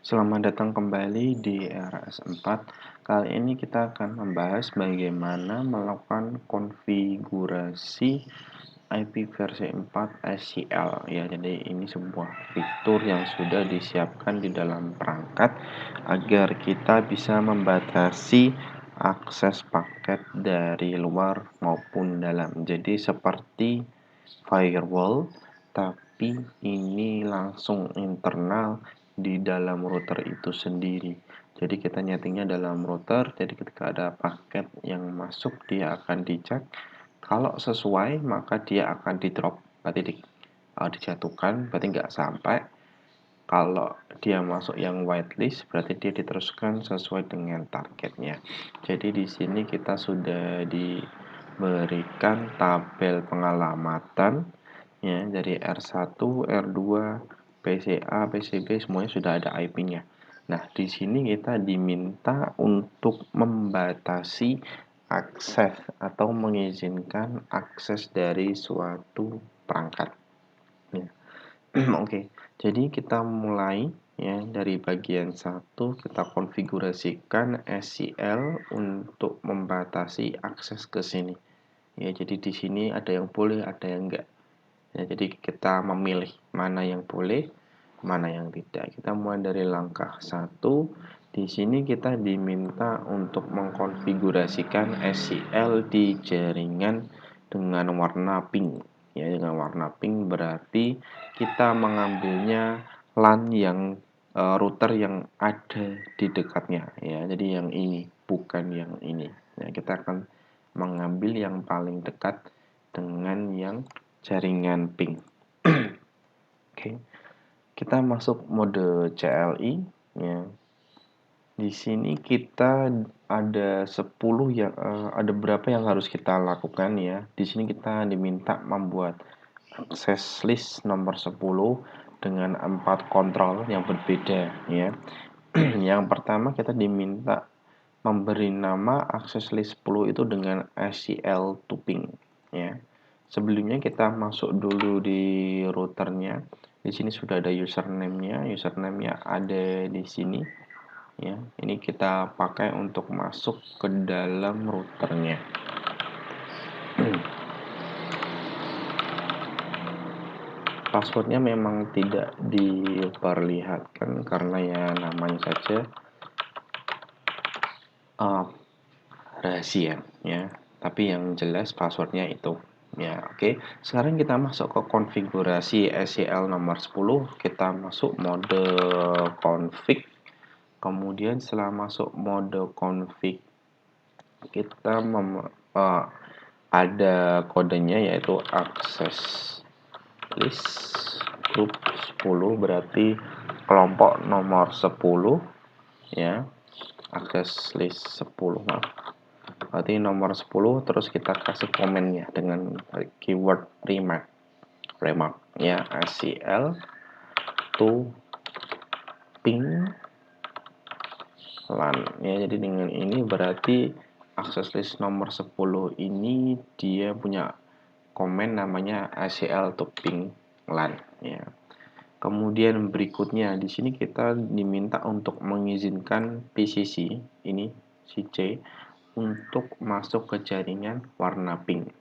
Selamat datang kembali di RS4. Kali ini kita akan membahas bagaimana melakukan konfigurasi IP versi 4 SCL ya. Jadi ini sebuah fitur yang sudah disiapkan di dalam perangkat agar kita bisa membatasi akses paket dari luar maupun dalam. Jadi seperti firewall, tapi ini langsung internal di dalam router itu sendiri. Jadi kita nyetingnya dalam router, jadi ketika ada paket yang masuk dia akan dicek. Kalau sesuai maka dia akan di drop, berarti dijatuhkan, berarti nggak sampai. Kalau dia masuk yang whitelist, berarti dia diteruskan sesuai dengan targetnya. Jadi di sini kita sudah diberikan tabel pengalamatan ya, dari R1, R2, PCA, PCB semuanya sudah ada IP-nya. Nah, di sini kita diminta untuk membatasi akses atau mengizinkan akses dari suatu perangkat. Ya. Oke, jadi kita mulai ya dari bagian 1 kita konfigurasikan SCL untuk membatasi akses ke sini. Ya, jadi di sini ada yang boleh, ada yang enggak. Ya, jadi kita memilih mana yang boleh, mana yang tidak. Kita mulai dari langkah 1. Di sini kita diminta untuk mengkonfigurasikan SCL di jaringan dengan warna pink. Ya, dengan warna pink berarti kita mengambilnya LAN yang router yang ada di dekatnya ya. Jadi yang ini, bukan yang ini. Ya, kita akan mengambil yang paling dekat dengan yang jaringan pink. Oke. Kita masuk mode CLI ya. Di sini kita ada 10 yang ada berapa yang harus kita lakukan ya. Di sini kita diminta membuat access list nomor 10 dengan 4 kontrol yang berbeda ya. Yang pertama kita diminta memberi nama access list 10 itu dengan SCL tubing ya. Sebelumnya kita masuk dulu di routernya. Di sini sudah ada username-nya. Username-nya ada di sini ya. Ini kita pakai untuk masuk ke dalam routernya. Passwordnya memang tidak diperlihatkan karena ya namanya saja rahasia ya. Tapi yang jelas passwordnya itu ya. Oke, sekarang kita masuk ke konfigurasi SCL nomor 10. Kita masuk mode config. Kemudian setelah masuk mode config kita ada kodenya yaitu access list group 10 berarti kelompok nomor 10 ya, access list 10 maaf. Berarti nomor 10 terus kita kasih komennya dengan keyword remark ya, SCL to ping LAN ya. Jadi dengan ini berarti access list nomor 10 ini dia punya komen namanya SCL to ping LAN ya. Kemudian berikutnya di sini kita diminta untuk mengizinkan PCC ini si C untuk masuk ke jaringan warna pink.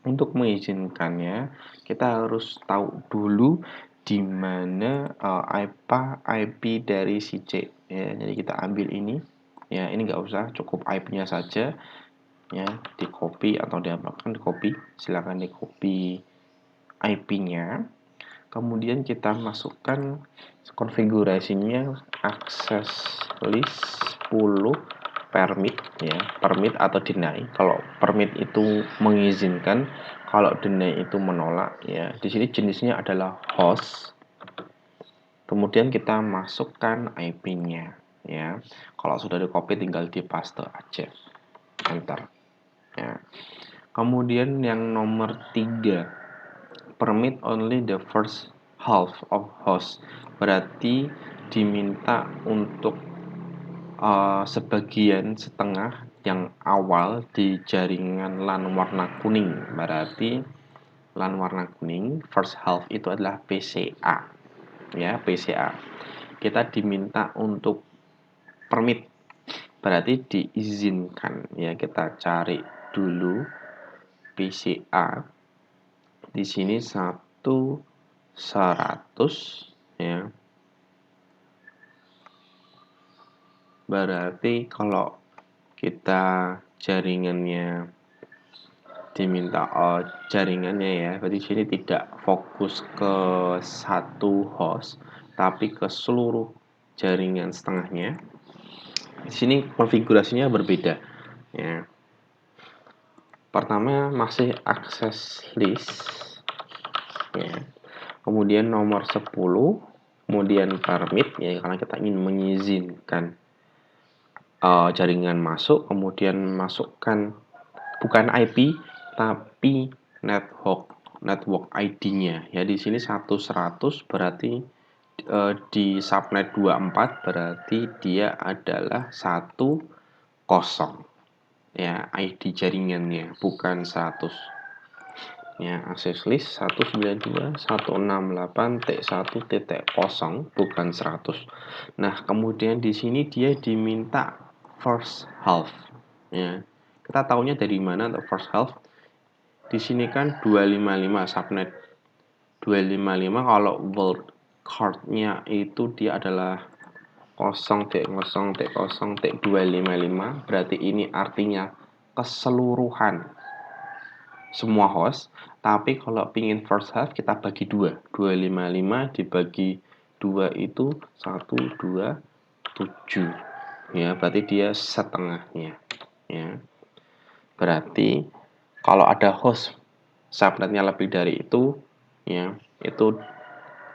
Untuk mengizinkannya kita harus tahu dulu di mana IP dari si C ya. Jadi kita ambil ini ya, ini nggak usah, cukup IP-nya saja ya, di copy atau diapakan, di copy, silakan di copy IP-nya. Kemudian kita masukkan konfigurasinya access list 10 permit ya, permit atau deny. Kalau permit itu mengizinkan, kalau deny itu menolak ya. Di sini jenisnya adalah host. Kemudian kita masukkan IP-nya ya. Kalau sudah di copy tinggal di paste aja. Enter ya. Kemudian yang nomor 3, permit only the first half of host, berarti diminta untuk sebagian setengah yang awal di jaringan LAN warna kuning. Berarti LAN warna kuning first half itu adalah PCA ya, PCA. kita diminta untuk permit, berarti diizinkan ya. Kita cari dulu PCA di sini 100 ya. Berarti kalau kita jaringannya diminta jaringannya ya, berarti di sini tidak fokus ke satu host tapi ke seluruh jaringan setengahnya. Di sini konfigurasinya berbeda ya. Pertama masih access list ya. Kemudian nomor 10, kemudian permit ya, karena kita ingin mengizinkan jaringan masuk, kemudian masukkan bukan IP tapi network ID-nya ya. Di sini 100 berarti di subnet 24 berarti dia adalah 10 ya, ID jaringannya bukan 100 ya. Access list 192.168.1.0 bukan 100. Nah, kemudian di sini dia diminta first half ya. Kita tahunya dari mana untuk first half? Di sini kan 255 subnet 255, kalau world card-nya itu dia adalah 0.0.0.255, berarti ini artinya keseluruhan semua host. Tapi kalau pingin first half kita bagi 2, 255 dibagi 2 itu 127 ya, berarti dia setengahnya ya. Berarti kalau ada host subnetnya lebih dari itu ya, itu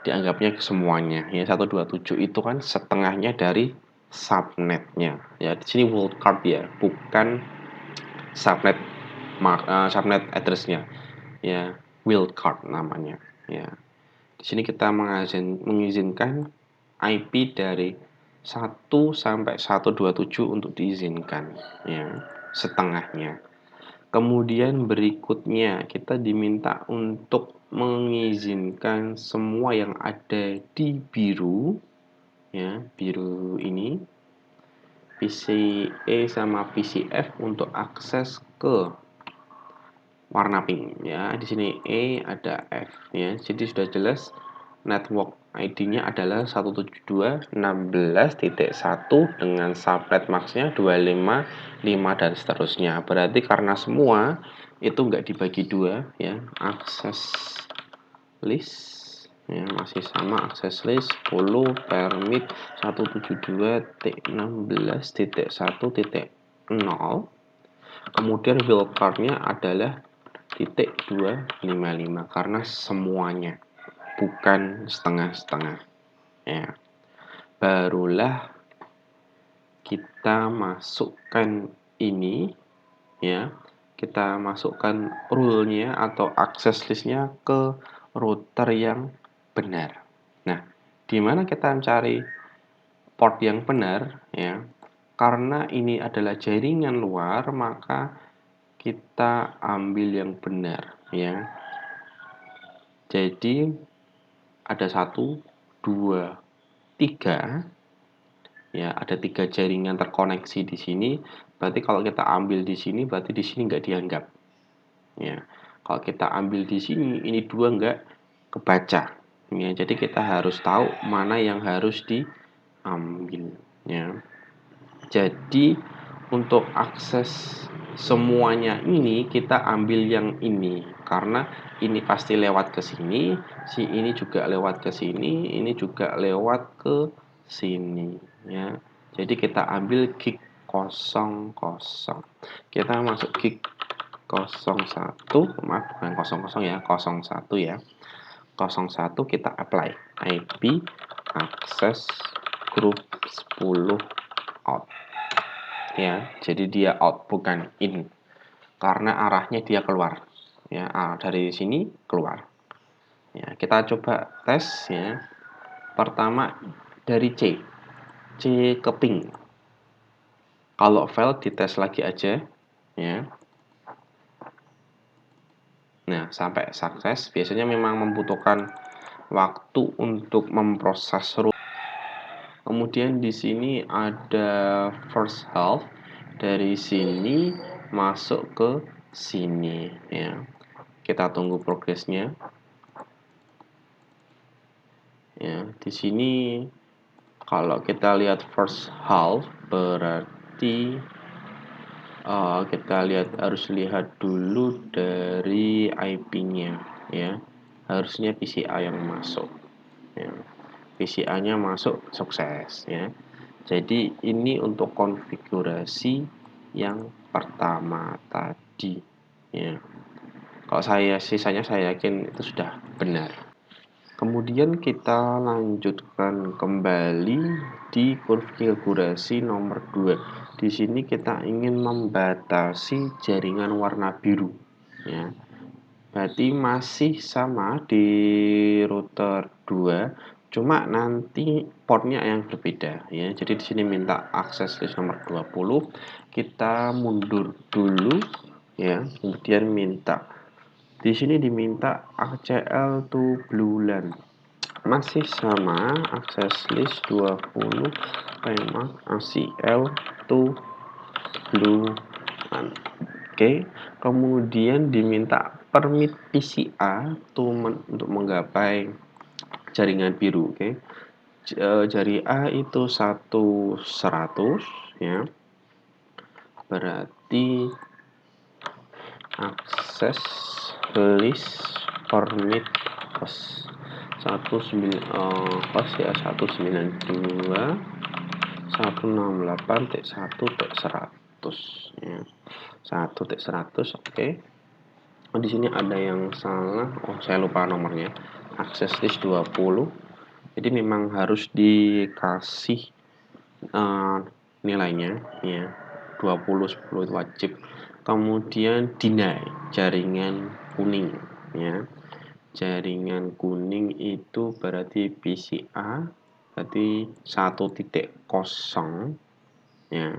dianggapnya semuanya ya. 127 itu kan setengahnya dari subnetnya ya. Di sini world card ya, bukan subnet subnet address-nya ya, world card namanya ya. Di sini kita mengizinkan IP dari 1 sampai 127 untuk diizinkan ya, setengahnya. Kemudian berikutnya kita diminta untuk mengizinkan semua yang ada di biru ya, biru ini PCE sama PCF untuk akses ke warna pink ya. Di sini E ada F ya. Jadi sudah jelas network ID-nya adalah 172.16.1 dengan subnet max-nya 255 dan seterusnya. Berarti karena semua itu enggak dibagi 2 ya. Access list ya, masih sama access list 10 permit 172.16.1.0. Kemudian wildcard-nya adalah .255 karena semuanya, bukan setengah-setengah ya. Barulah kita masukkan ini ya, kita masukkan rule-nya atau access list-nya ke router yang benar. Nah, di mana kita mencari port yang benar ya? Karena ini adalah jaringan luar, maka kita ambil yang benar ya. Jadi ada 1, 2, 3 ya, ada 3 jaringan terkoneksi di sini. Berarti kalau kita ambil di sini, berarti di sini nggak dianggap ya. Kalau kita ambil di sini, ini 2 nggak kebaca ya. Jadi kita harus tahu mana yang harus diambil ya. Jadi untuk akses semuanya ini kita ambil yang ini karena ini pasti lewat ke sini, si ini juga lewat ke sini, ini juga lewat ke sini ya. Jadi kita ambil gig 00. Kita masuk gig 01, maaf bukan 00 ya, 01 ya. 01 kita apply IP access group 10 out ya. Jadi dia out bukan in karena arahnya dia keluar ya, dari sini keluar ya. Kita coba tes ya. Pertama dari C ke ping. Kalau fail dites lagi aja ya. Nah, sampai sukses. Biasanya memang membutuhkan waktu untuk memproses root. Kemudian di sini ada first half, dari sini masuk ke sini ya. Kita tunggu progresnya. Ya, di sini kalau kita lihat first half berarti kita harus lihat dulu dari IP-nya ya. Harusnya PCA yang masuk. Ya. PCA-nya masuk, sukses ya. Jadi ini untuk konfigurasi yang pertama tadi ya. Kalau sisanya saya yakin itu sudah benar. Kemudian kita lanjutkan kembali di konfigurasi nomor 2. Di sini kita ingin membatasi jaringan warna biru ya. Berarti masih sama di router 2, cuma nanti portnya yang berbeda ya. Jadi di sini minta akses list nomor 20, kita mundur dulu ya. Kemudian di sini diminta ACL to blue LAN. Masih sama, akses list 20 tema ACL to blue LAN. Oke, kemudian diminta permit PCA untuk menggapai jaringan biru. Oke, jari A itu 100 ya, berarti akses list permit host 192 168.1.100 ya. 1.100 oke. Di sini ada yang salah. Saya lupa nomornya. Akses list 20. Jadi memang harus dikasih nilainya ya. 20 10 itu wajib. Kemudian deny jaringan kuning ya. Jaringan kuning itu berarti PCA berarti 1.0 ya.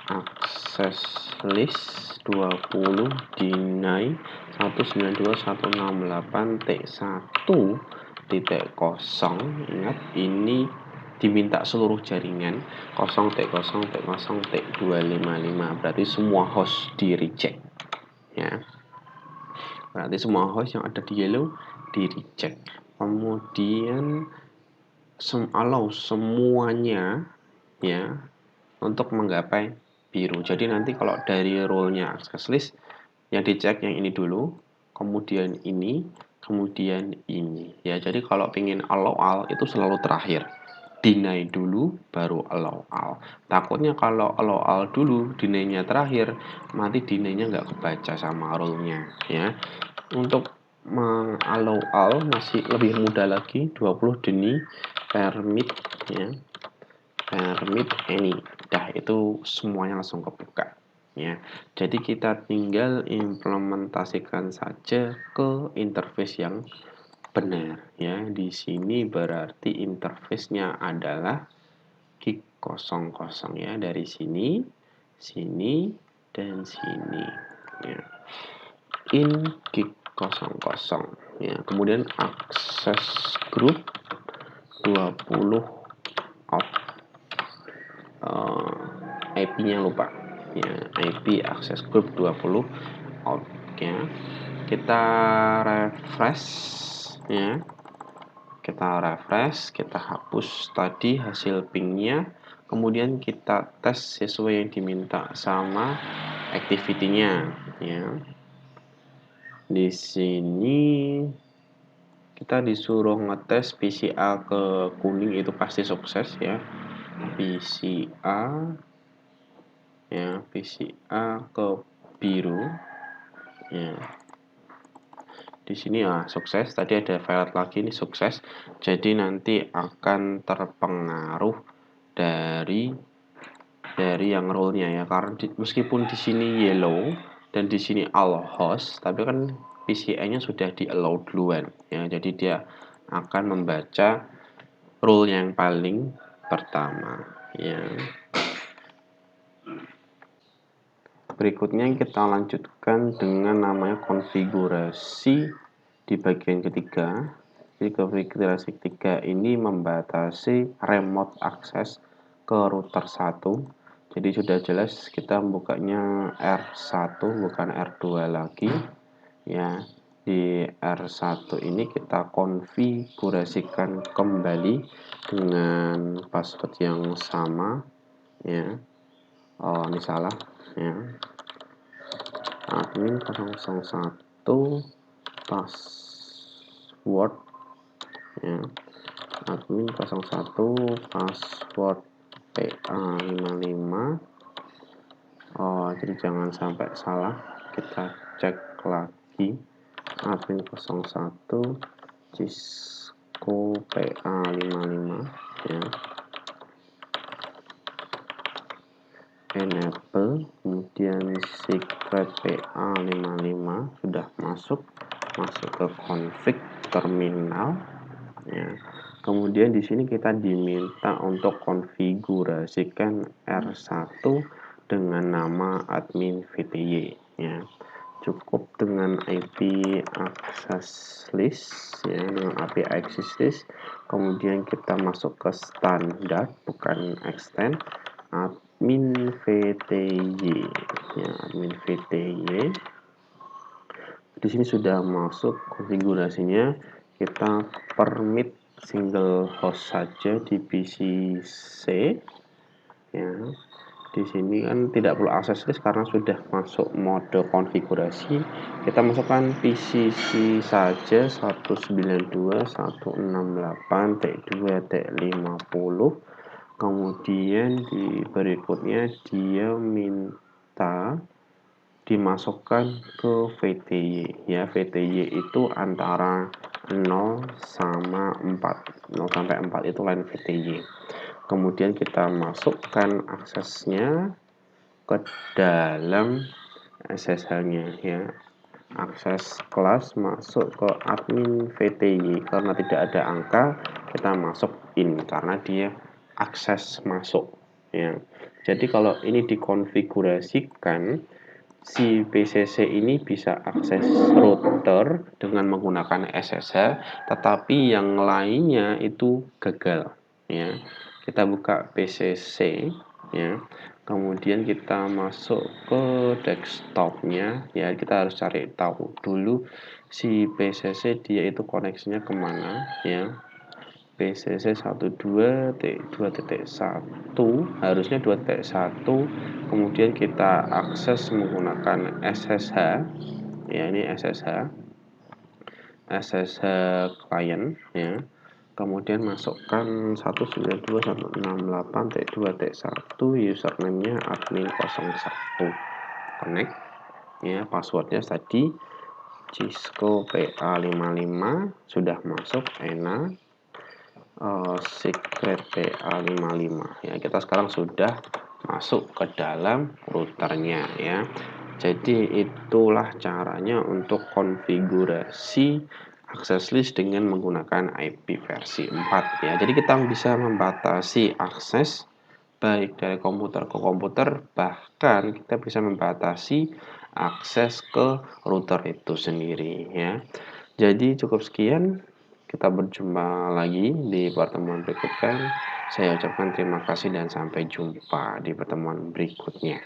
Akses list 20 deny 192.168.1.0. Ingat ini diminta seluruh jaringan 0.0.0.255, berarti semua host di reject ya. Berarti semua host yang ada di yellow di reject. Kemudian allow semuanya ya untuk menggapai biru. Jadi nanti kalau dari role-nya access list yang dicek yang ini dulu, kemudian ini, kemudian ini. Ya, jadi kalau ingin allow all itu selalu terakhir. Deny dulu baru allow all. Takutnya kalau allow all dulu, deny-nya terakhir, nanti deny-nya nggak kebaca sama role-nya ya. Untuk allow all masih lebih mudah lagi, 20 deny permit ya. Permit any. Dah itu semuanya langsung kebuka ya. Jadi kita tinggal implementasikan saja ke interface yang benar ya. Di sini berarti interface-nya adalah gig 00 ya, dari sini, sini dan sini ya. In gig 00 ya. Kemudian akses group 20 out. IP-nya lupa ya, IP akses group 20 out ya. Kita refresh ya, kita hapus tadi hasil pingnya, kemudian kita tes sesuai yang diminta sama activity-nya ya. Di sini kita disuruh ngetes PCA ke kuning, itu pasti sukses ya. PCA ya, PCA ke biru ya. Di sini ya sukses, tadi ada violet lagi, ini sukses. Jadi nanti akan terpengaruh dari yang role-nya ya, karena meskipun di sini yellow dan di sini all host, tapi kan PCA-nya sudah di allow duluan ya. Jadi dia akan membaca role yang paling pertama ya. Berikutnya kita lanjutkan dengan namanya konfigurasi di bagian ketiga. Jadi konfigurasi ketiga ini membatasi remote access ke router 1. Jadi sudah jelas kita bukanya R1 bukan R2 lagi ya. Di R1 ini kita konfigurasikan kembali dengan password yang sama ya. Oh, ini salah ya. Admin 001 password ya. Admin 01 password PA55. Oh, jadi jangan sampai salah. Kita cek lagi. Admin 01 Cisco PA55 ya. Enable, kemudian secret PA55 sudah masuk ke config terminal ya. Kemudian di sini kita diminta untuk konfigurasikan R1 dengan nama admin VTY ya. Cukup dengan IP access list ya, dengan IP access list. Kemudian kita masuk ke standar bukan extend admin VTY ya, admin VTY. Di sini sudah masuk konfigurasinya. Kita permit single host saja di PC C ya. Di sini kan tidak perlu akses list karena sudah masuk mode konfigurasi. Kita masukkan PCC saja 192.168.2.50. Kemudian di berikutnya dia minta dimasukkan ke VTY ya. VTY itu antara 0 sama 4. 0 sampai 4 itu line VTY. Kemudian kita masukkan aksesnya ke dalam SSH-nya ya. Akses kelas masuk ke admin VTY. Karena tidak ada angka, kita masuk in karena dia akses masuk ya. Jadi kalau ini dikonfigurasikan, si PCC ini bisa akses router dengan menggunakan SSH, tetapi yang lainnya itu gagal ya. Kita buka PCC ya. Kemudian kita masuk ke desktopnya ya. Kita harus cari tahu dulu si PCC dia itu koneksinya kemana ya. PCC 12.2.1 harusnya 2.1. Kemudian kita akses menggunakan SSH ya, ini SSH client ya. Kemudian masukkan 192.168.2.1, username-nya admin 01. Connect ya, passwordnya tadi Cisco PA55 sudah masuk, enak. Secret PA55 ya. Kita sekarang sudah masuk ke dalam routernya ya. Jadi itulah caranya untuk konfigurasi access list dengan menggunakan IP versi 4 ya. Jadi kita bisa membatasi akses baik dari komputer ke komputer, bahkan kita bisa membatasi akses ke router itu sendiri ya. Jadi cukup sekian, kita berjumpa lagi di pertemuan berikutnya. Saya ucapkan terima kasih dan sampai jumpa di pertemuan berikutnya.